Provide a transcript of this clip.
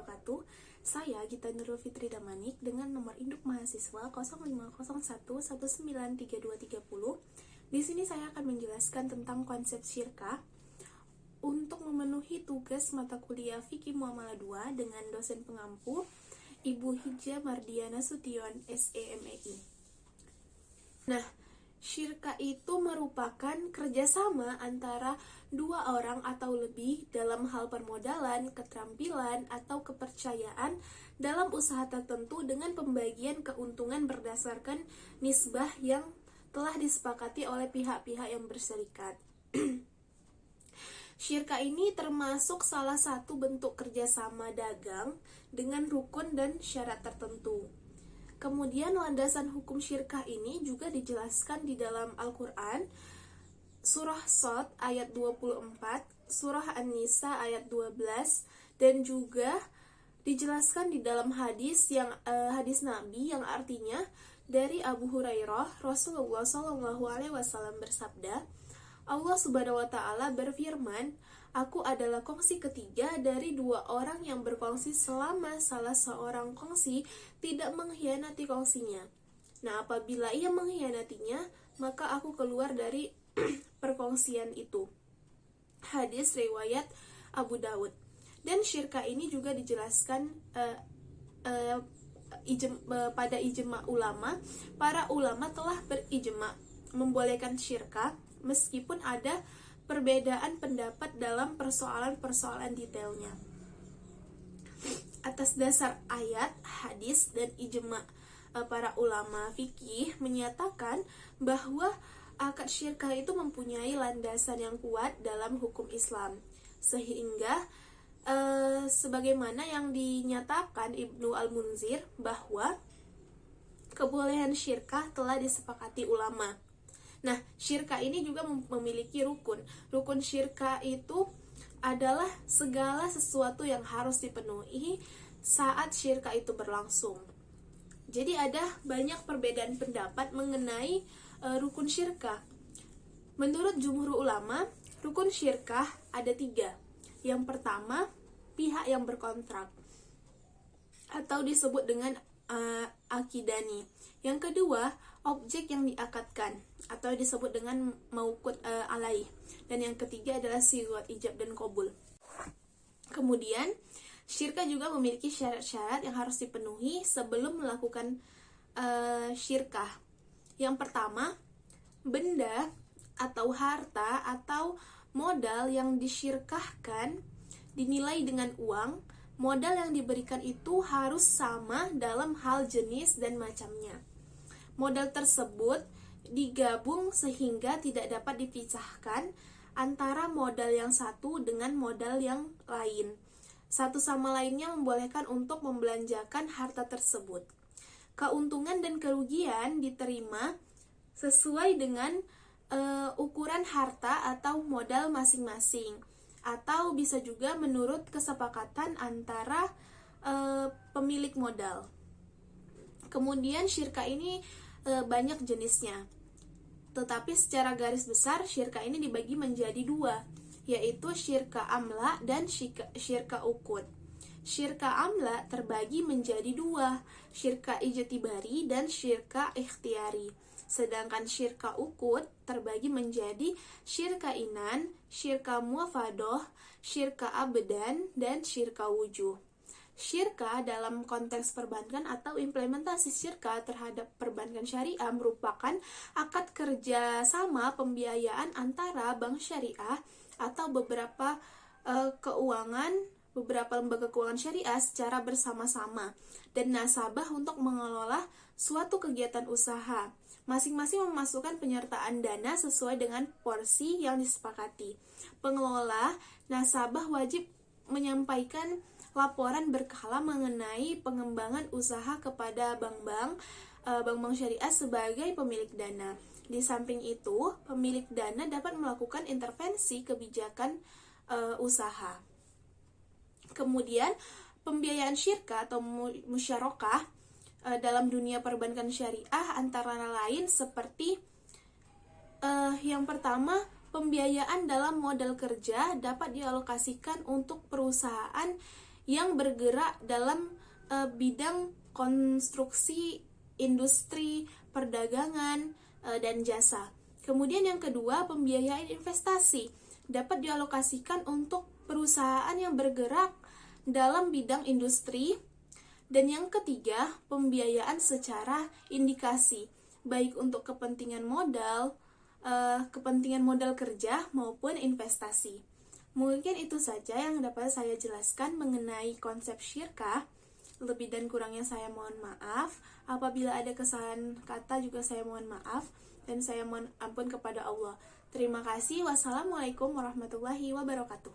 wabarakatuh. Saya Gita Nurul Fitri Damanik dengan nomor induk mahasiswa 0501193230. Di sini saya akan menjelaskan tentang konsep syirkah untuk memenuhi tugas mata kuliah Fikih Muamalah 2 dengan dosen pengampu Ibu Hijah Mardiana Sution, SEMEI. Nah, syirkah itu merupakan kerjasama antara dua orang atau lebih dalam hal permodalan, keterampilan, atau kepercayaan dalam usaha tertentu dengan pembagian keuntungan berdasarkan nisbah yang telah disepakati oleh pihak-pihak yang berserikat. Syirkah ini termasuk salah satu bentuk kerjasama dagang dengan rukun dan syarat tertentu. Kemudian landasan hukum syirkah ini juga dijelaskan di dalam Al-Quran, Surah Shad ayat 24, Surah An-Nisa ayat 12, dan juga dijelaskan di dalam hadis Nabi yang artinya dari Abu Hurairah, Rasulullah SAW bersabda, Allah Subhanahu wa Ta'ala berfirman, Aku adalah kongsi ketiga dari dua orang yang berkongsi selama salah seorang kongsi tidak mengkhianati kongsinya. Nah, apabila ia mengkhianatinya, maka aku keluar dari perkongsian itu. Hadis riwayat Abu Dawud. Dan syirkah ini juga dijelaskan pada ijma ulama. Para ulama telah berijma membolehkan syirkah meskipun ada perbedaan pendapat dalam persoalan-persoalan detailnya. Atas dasar ayat, hadis, dan ijma para ulama fikih menyatakan bahwa akad syirkah itu mempunyai landasan yang kuat dalam hukum Islam, sehingga sebagaimana yang dinyatakan Ibnu Al-Munzir bahwa kebolehan syirkah telah disepakati ulama. Nah, syirkah ini juga memiliki rukun. Rukun syirkah itu adalah segala sesuatu yang harus dipenuhi saat syirkah itu berlangsung. Jadi ada banyak perbedaan pendapat mengenai rukun syirkah. Menurut jumhur ulama, rukun syirkah ada 3. Yang pertama, pihak yang berkontrak atau disebut dengan akidani. Yang kedua, objek yang diakadkan atau disebut dengan mauqud alaih. Dan yang ketiga adalah sigat ijab dan qabul. Kemudian, syirkah juga memiliki syarat-syarat yang harus dipenuhi sebelum melakukan syirkah. Yang pertama, benda atau harta atau modal yang disyirkahkan dinilai dengan uang. Modal yang diberikan itu harus sama dalam hal jenis dan macamnya. Modal tersebut digabung sehingga tidak dapat dipisahkan antara modal yang satu dengan modal yang lain. Satu sama lainnya membolehkan untuk membelanjakan harta tersebut. Keuntungan dan kerugian diterima sesuai dengan ukuran harta atau modal masing-masing, atau bisa juga menurut kesepakatan antara pemilik modal. Kemudian syirkah ini banyak jenisnya, tetapi secara garis besar syirkah ini dibagi menjadi 2, yaitu syirkah amla dan syirkah uqud. Syirkah amla terbagi menjadi 2, syirkah ijtibari dan syirkah ikhtiari. Sedangkan syirkah uqud terbagi menjadi syirkah inan, syirkah muafadoh, syirkah abdan, dan syirkah wujuh. Syirkah dalam konteks perbankan atau implementasi syirkah terhadap perbankan syariah merupakan akad kerjasama pembiayaan antara bank syariah atau beberapa lembaga keuangan syariah secara bersama-sama dan nasabah untuk mengelola suatu kegiatan usaha. Masing-masing memasukkan penyertaan dana sesuai dengan porsi yang disepakati. Pengelola nasabah wajib menyampaikan laporan berkala mengenai pengembangan usaha kepada bank-bank syariah sebagai pemilik dana. Di samping itu, pemilik dana dapat melakukan intervensi kebijakan usaha. Kemudian, pembiayaan syirkah atau musyarakah dalam dunia perbankan syariah antara lain seperti yang pertama, pembiayaan dalam modal kerja dapat dialokasikan untuk perusahaan yang bergerak dalam bidang konstruksi, industri, perdagangan, dan jasa. Kemudian yang kedua, pembiayaan investasi dapat dialokasikan untuk perusahaan yang bergerak dalam bidang industri. Dan yang ketiga, pembiayaan secara indikasi, baik untuk kepentingan modal kerja maupun investasi. Mungkin itu saja yang dapat saya jelaskan mengenai konsep syirkah. Lebih dan kurangnya saya mohon maaf. Apabila ada kesalahan kata juga saya mohon maaf, dan saya mohon ampun kepada Allah. Terima kasih. Wassalamualaikum warahmatullahi wabarakatuh.